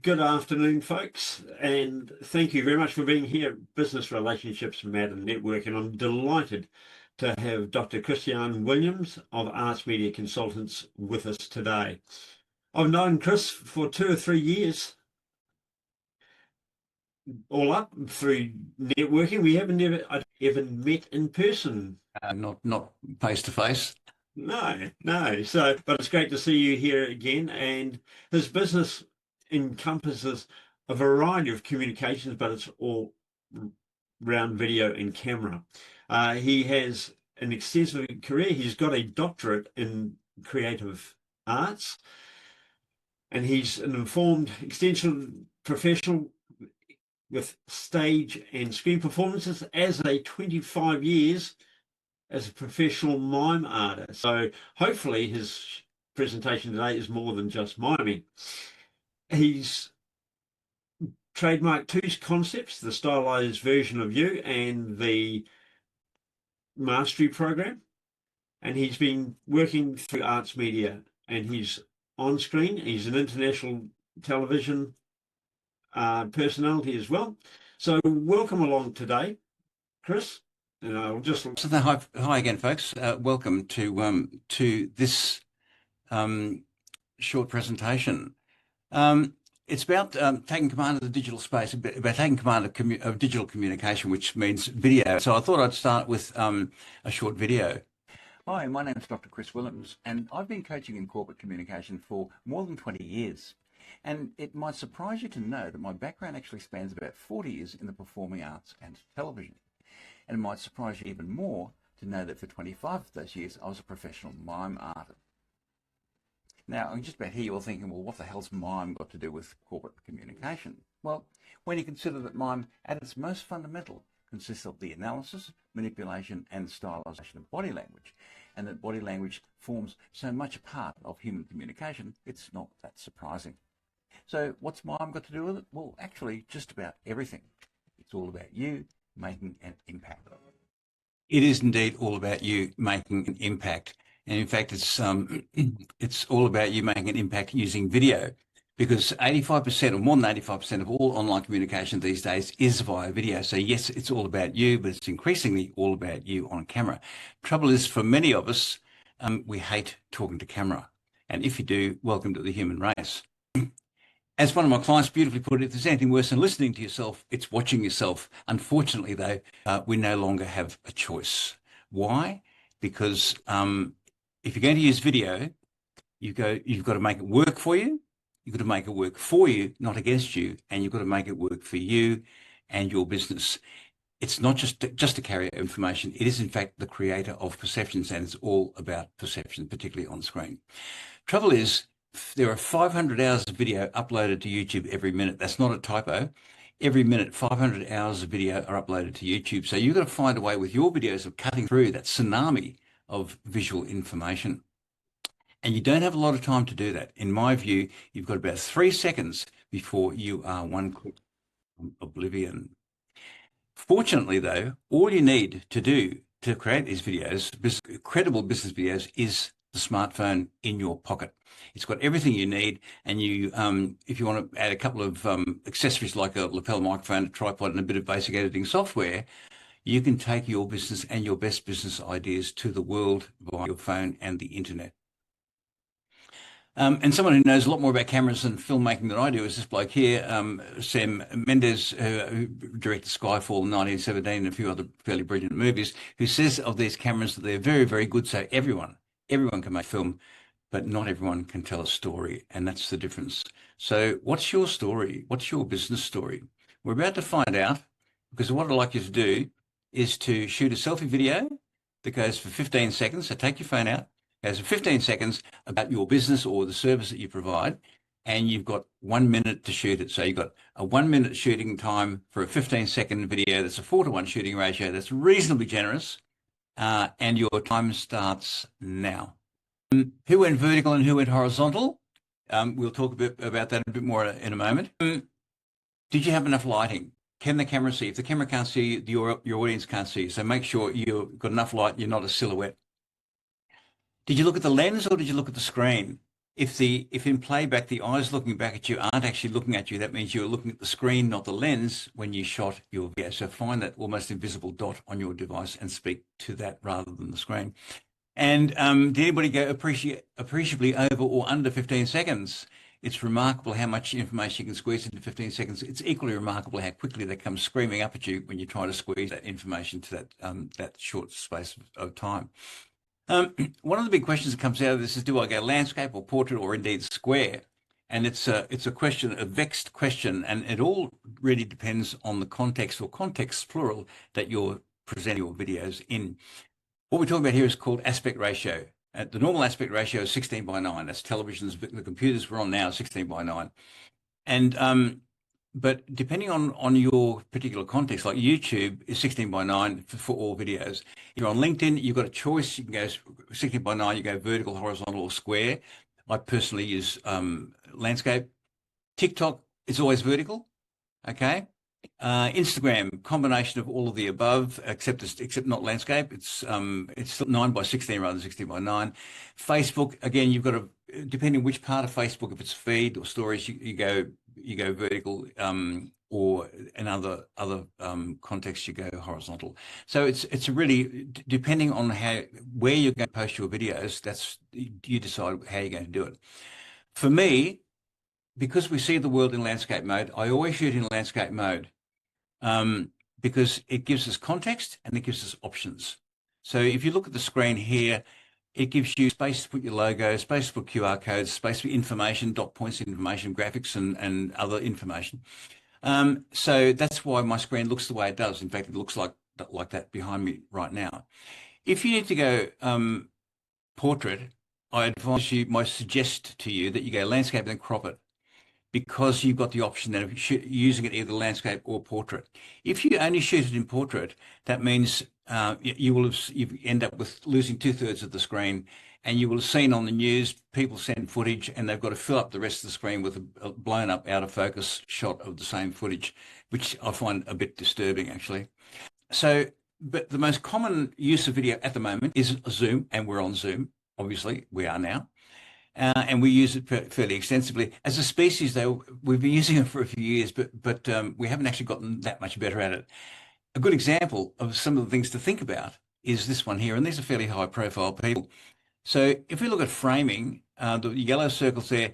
Good afternoon, folks, and thank you very much for being here at Business Relationships Matter Network. And I'm delighted to have Dr. Christiane Williams of Arts Media Consultants with us today. I've known Chris for 2 or 3 years, all up through networking. We haven't ever met in person. Not face to face. No. So, but it's great to see you here again. And his business encompasses a variety of communications, but it's all around video and camera. He has an extensive career. He's got a doctorate in creative arts, and he's an informed extension professional with stage and screen performances as a 25 years as a professional mime artist. So hopefully his presentation today is more than just miming. He's trademarked 2 concepts, the stylized version of you and the mastery program. And he's been working through Arts Media, and he's on screen. He's an international television personality as well. So welcome along today, Chris. And I'll just Hi again, folks. Welcome to this short presentation. It's about taking command of the digital space, about taking command of digital communication, which means video. So I thought I'd start with a short video. Hi, my name is Dr. Chris Williams, and I've been coaching in corporate communication for more than 20 years. And it might surprise you to know that my background actually spans about 40 years in the performing arts and television. And it might surprise you even more to know that for 25 of those years, I was a professional mime artist. Now, I'm just about here, you're thinking, well, what the hell's mime got to do with corporate communication? Well, when you consider that mime, at its most fundamental, consists of the analysis, manipulation, and stylization of body language, and that body language forms so much a part of human communication, it's not that surprising. So what's mime got to do with it? Well, actually, just about everything. It's all about you making an impact. It is indeed all about you making an impact. And in fact, it's all about you making an impact using video, because 85% or more than 85% of all online communication these days is via video. So yes, it's all about you, but it's increasingly all about you on camera. Trouble is, for many of us, we hate talking to camera. And if you do, welcome to the human race. As one of my clients beautifully put it, if there's anything worse than listening to yourself, it's watching yourself. Unfortunately, though, we no longer have a choice. Why? Because if you're going to use video, you've got to make it work for you. You've got to make it work for you, not against you, and you've got to make it work for you and your business. It's not just to carry out information. It is, in fact, the creator of perceptions, and it's all about perception, particularly on screen. Trouble is, there are 500 hours of video uploaded to YouTube every minute. That's not a typo. Every minute, 500 hours of video are uploaded to YouTube. So you've got to find a way with your videos of cutting through that tsunami of visual information. And you don't have a lot of time to do that. In my view, you've got about 3 seconds before you are one click from oblivion. Fortunately, though, all you need to do to create these videos, credible business videos, is the smartphone in your pocket. It's got everything you need, and you, if you want to add a couple of accessories like a lapel microphone, a tripod, and a bit of basic editing software, you can take your business and your best business ideas to the world via your phone and the internet. And someone who knows a lot more about cameras and filmmaking than I do is this bloke here, Sam Mendes, who directed Skyfall in 1917 and a few other fairly brilliant movies, who says of these cameras that they're very, very good. So everyone can make film, but not everyone can tell a story. And that's the difference. So what's your story? What's your business story? We're about to find out, because what I'd like you to do is to shoot a selfie video that goes for 15 seconds. So take your phone out. Goes for 15 seconds about your business or the service that you provide, and you've got 1 minute to shoot it. So you've got a 1 minute shooting time for a 15-second video. That's a 4:1 shooting ratio. That's reasonably generous, and your time starts now. Who went vertical and who went horizontal? We'll talk a bit about that a bit more in a moment. Did you have enough lighting? Can the camera see? If the camera can't see you, your audience can't see you. So make sure you've got enough light, you're not a silhouette. Did you look at the lens or did you look at the screen? If in playback the eyes looking back at you aren't actually looking at you, that means you're looking at the screen, not the lens, when you shot your video. So find that almost invisible dot on your device and speak to that rather than the screen. And did anybody go appreciably over or under 15 seconds? It's remarkable how much information you can squeeze into 15 seconds. It's equally remarkable how quickly they come screaming up at you when you try to squeeze that information to that short space of time. One of the big questions that comes out of this is, do I go landscape or portrait or indeed square? And it's a question, a vexed question, and it all really depends on the context, or contexts plural, that you're presenting your videos in. What we're talking about here is called aspect ratio. The normal aspect ratio is 16:9. That's televisions, the computers we're on now, 16:9. And but depending on your particular context, like YouTube is 16:9 for all videos. If you're on LinkedIn, you've got a choice. You can go 16:9, you go vertical, horizontal, or square. I personally use landscape. TikTok is always vertical. Okay. Instagram, combination of all of the above, except not landscape. It's 9:16 rather than 16:9. Facebook, again, you've got to, depending which part of Facebook, if it's feed or stories, you go vertical, or in other contexts you go horizontal. So it's really depending on where you're going to post your videos. That's, you decide how you're going to do it. For me, because we see the world in landscape mode, I always shoot in landscape mode, because it gives us context and it gives us options. So if you look at the screen here, it gives you space to put your logo, space to put QR codes, space for information, dot points, information, graphics, and other information. So that's why my screen looks the way it does. In fact, it looks like that behind me right now. If you need to go portrait, I suggest to you that you go landscape and then crop it, because you've got the option then of using it either landscape or portrait. If you only shoot it in portrait, that means you end up with losing 2/3 of the screen, and you will have seen on the news, people send footage and they've got to fill up the rest of the screen with a blown up out of focus shot of the same footage, which I find a bit disturbing actually. So, but the most common use of video at the moment is Zoom, and we're on Zoom. Obviously, we are now. And we use it fairly extensively. As a species, though, we've been using it for a few years, but we haven't actually gotten that much better at it. A good example of some of the things to think about is this one here, and these are fairly high-profile people. So if we look at framing, the yellow circles there,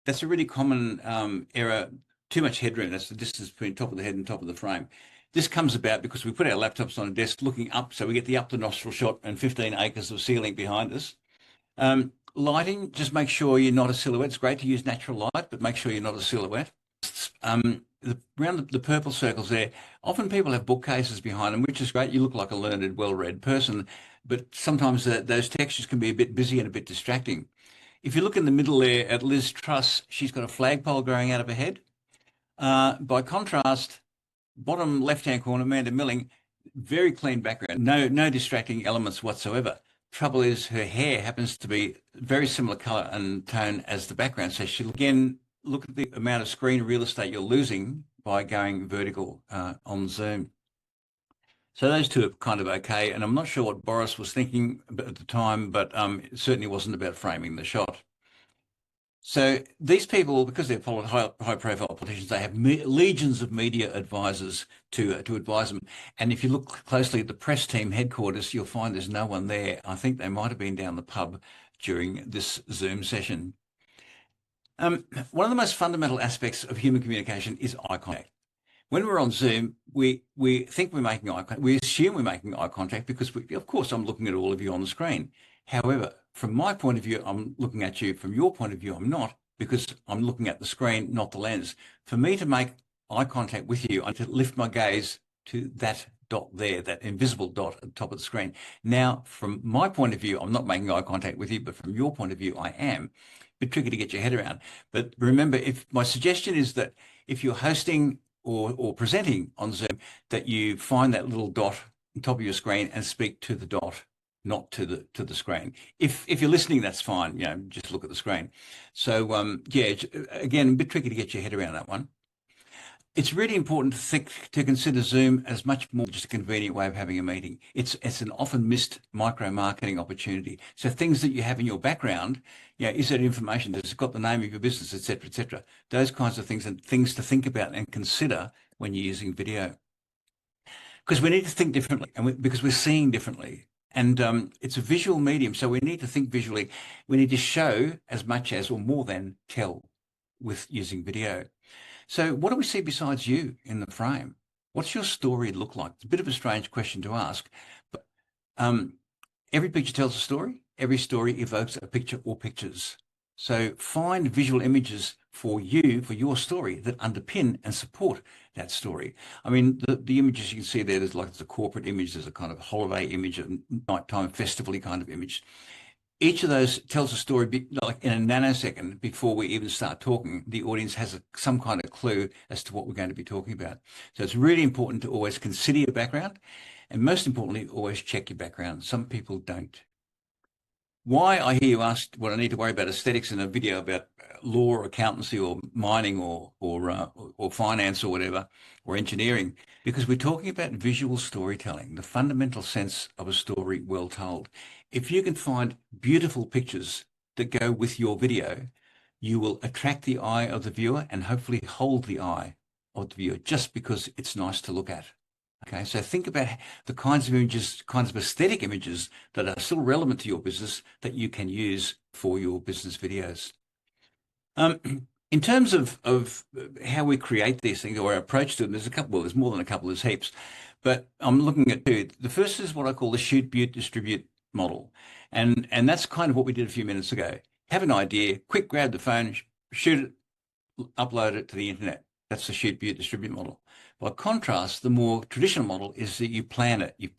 that's a really common error. Too much headroom. That's the distance between top of the head and top of the frame. This comes about because we put our laptops on a desk looking up, so we get the up the nostril shot and 15 acres of ceiling behind us. Lighting, just make sure you're not a silhouette. It's great to use natural light, but make sure you're not a silhouette. Around the purple circles there, often people have bookcases behind them, which is great. You look like a learned, well-read person, but sometimes those textures can be a bit busy and a bit distracting. If you look in the middle there at Liz Truss, she's got a flagpole growing out of her head. By contrast, bottom left-hand corner, Amanda Milling, very clean background, no distracting elements whatsoever. Trouble is, her hair happens to be very similar color and tone as the background. So she'll again look at the amount of screen real estate you're losing by going vertical on Zoom. So those two are kind of okay. And I'm not sure what Boris was thinking at the time, but it certainly wasn't about framing the shot. So these people, because they're high-profile politicians, they have legions of media advisors to advise them. And if you look closely at the press team headquarters, you'll find there's no one there. I think they might have been down the pub during this Zoom session. One of the most fundamental aspects of human communication is eye contact. When we're on Zoom, we think we're making eye contact. We assume we're making eye contact because, of course, I'm looking at all of you on the screen. However, from my point of view, I'm looking at you. From your point of view, I'm not, because I'm looking at the screen, not the lens. For me to make eye contact with you, I need to lift my gaze to that dot there, that invisible dot at the top of the screen. Now, from my point of view, I'm not making eye contact with you, but from your point of view, I am. A bit tricky to get your head around. But remember, if my suggestion is that if you're hosting or presenting on Zoom, that you find that little dot on top of your screen and speak to the dot, not to the screen. If you're listening, that's fine. Just look at the screen. So yeah, again, a bit tricky to get your head around that one. it's really important to consider Zoom as much more just a convenient way of having a meeting. It's an often missed micro marketing opportunity. So things that you have in your background, is that information? Has it got the name of your business, et cetera, et cetera? Those kinds of things, and things to think about and consider when you're using video. Because we need to think differently, and because we're seeing differently. And it's a visual medium, so we need to think visually. We need to show as much as or more than tell with using video. So what do we see besides you in the frame? What's your story look like? It's a bit of a strange question to ask, but every picture tells a story. Every story evokes a picture or pictures. So find visual images for you, for your story, that underpin and support that story. I mean, the images you can see there's like, it's a corporate image, there's a kind of holiday image, a nighttime festival-y kind of image. Each of those tells a story like in a nanosecond before we even start talking. The audience has some kind of clue as to what we're going to be talking about. So it's really important to always consider your background, and most importantly, always check your background. Some people don't. Why, I hear you ask what I need to worry about aesthetics in a video about law or accountancy or mining or finance or whatever, or engineering, because we're talking about visual storytelling, the fundamental sense of a story well told. If you can find beautiful pictures that go with your video, you will attract the eye of the viewer and hopefully hold the eye of the viewer just because it's nice to look at. Okay, so think about the kinds of images, kinds of aesthetic images that are still relevant to your business that you can use for your business videos. In terms of how we create these things or our approach to them, there's a couple, well, there's more than a couple, there's heaps, but I'm looking at two. The first is what I call the shoot, butte, distribute model. And that's kind of what we did a few minutes ago. Have an idea, quick grab the phone, shoot it, upload it to the internet. That's the shoot, butte, distribute model. By contrast, the more traditional model is that you plan it, you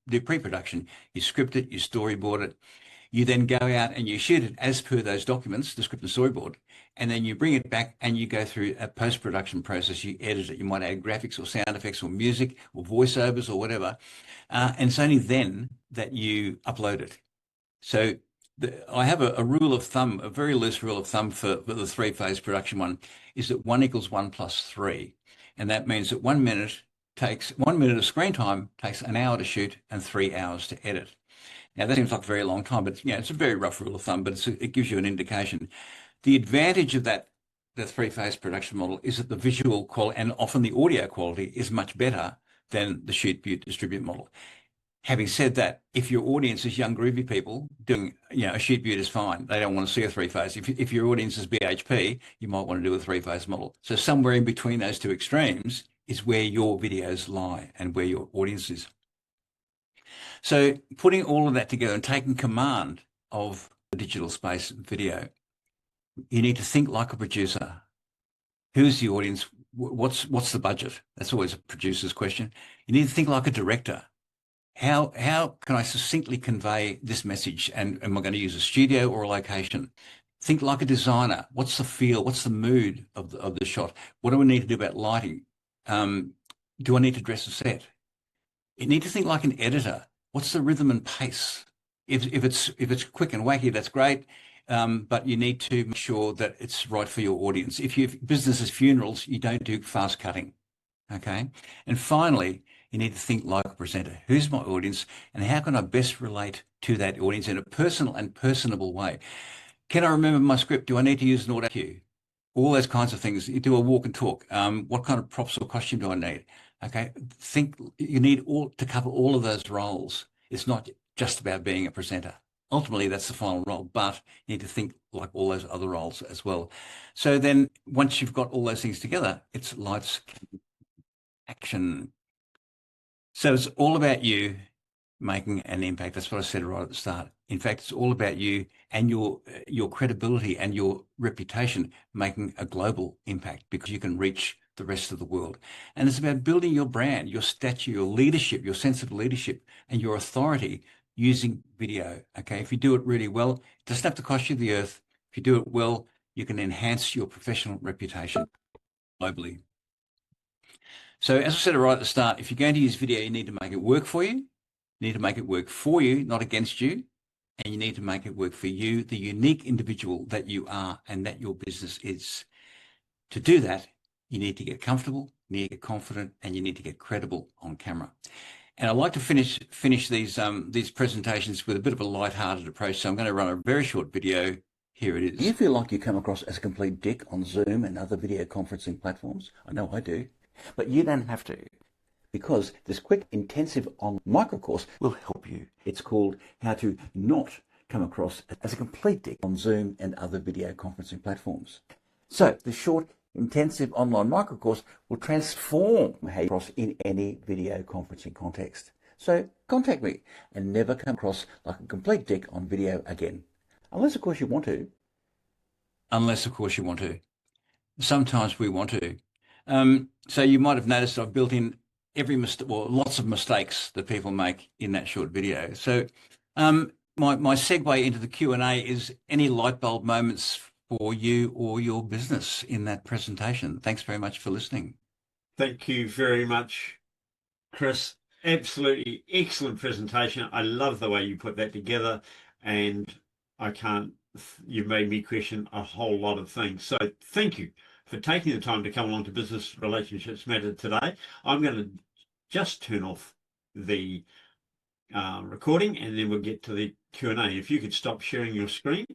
do pre-production, you script it, you storyboard it, you then go out and you shoot it as per those documents, the script and storyboard, and then you bring it back and you go through a post-production process, you edit it, you might add graphics or sound effects or music or voiceovers or whatever, and it's only then that you upload it. So I have a rule of thumb, a very loose rule of thumb for the three-phase production one, is that 1 = 1 + 3. And that means that 1 minute of screen time takes an hour to shoot and 3 hours to edit. Now that seems like a very long time, but it's a very rough rule of thumb, but it gives you an indication. The advantage of the three-phase production model is that the visual quality and often the audio quality is much better than the shoot, butte, distribute model. Having said that, if your audience is young, groovy people doing, a shoot, butte is fine. They don't want to see a three-phase. If your audience is BHP, you might want to do a three-phase model. So somewhere in between those two extremes is where your videos lie and where your audience is. So putting all of that together and taking command of the digital space video, you need to think like a producer. Who's the audience? What's the budget? That's always a producer's question. You need to think like a director. How can I succinctly convey this message? And am I going to use a studio or a location? Think like a designer. What's the feel? What's the mood of the shot? What do I need to do about lighting? Do I need to dress a set? You need to think like an editor. What's the rhythm and pace? If it's quick and wacky, that's great. But you need to make sure that it's right for your audience. If your business is funerals, you don't do fast cutting. Okay. And finally, you need to think like a presenter. Who's my audience and how can I best relate to that audience in a personal and personable way? Can I remember my script? Do I need to use an audio cue? All those kinds of things. You do a walk and talk. What kind of props or costume do I need? Okay. Think you need to cover all of those roles. It's not just about being a presenter. Ultimately, that's the final role, but you need to think like all those other roles as well. So then once you've got all those things together, it's lights, action. So it's all about you making an impact. That's what I said right at the start. In fact, it's all about you and your credibility and your reputation making a global impact because you can reach the rest of the world. And it's about building your brand, your stature, your leadership, your sense of leadership and your authority using video. Okay. If you do it really well, it doesn't have to cost you the earth. If you do it well, you can enhance your professional reputation globally. So as I said right at the start, if you're going to use video, you need to make it work for you. You need to make it work for you, not against you. And you need to make it work for you, the unique individual that you are and that your business is. To do that, you need to get comfortable, you need to get confident, and you need to get credible on camera. And I like to finish these presentations with a bit of a light-hearted approach. So I'm going to run a very short video. Here it is. Do you feel like you come across as a complete dick on Zoom and other video conferencing platforms? I know I do. But you don't have to, because this quick, intensive online micro course will help you. It's called How to Not Come Across as a Complete Dick on Zoom and other video conferencing platforms. So the short, intensive online micro course will transform how you cross in any video conferencing context. So contact me and never come across like a complete dick on video again. Unless, of course, you want to. Unless, of course, you want to. Sometimes we want to. So you might have noticed I've built in lots of mistakes that people make in that short video. So my segue into the Q&A is any light bulb moments for you or your business in that presentation. Thanks very much for listening. Thank you very much, Chris. Absolutely excellent presentation. I love the way you put that together, and you've made me question a whole lot of things. So thank you for taking the time to come along to Business Relationships Matter today. I'm going to just turn off the recording, and then we'll get to the Q&A. If you could stop sharing your screen.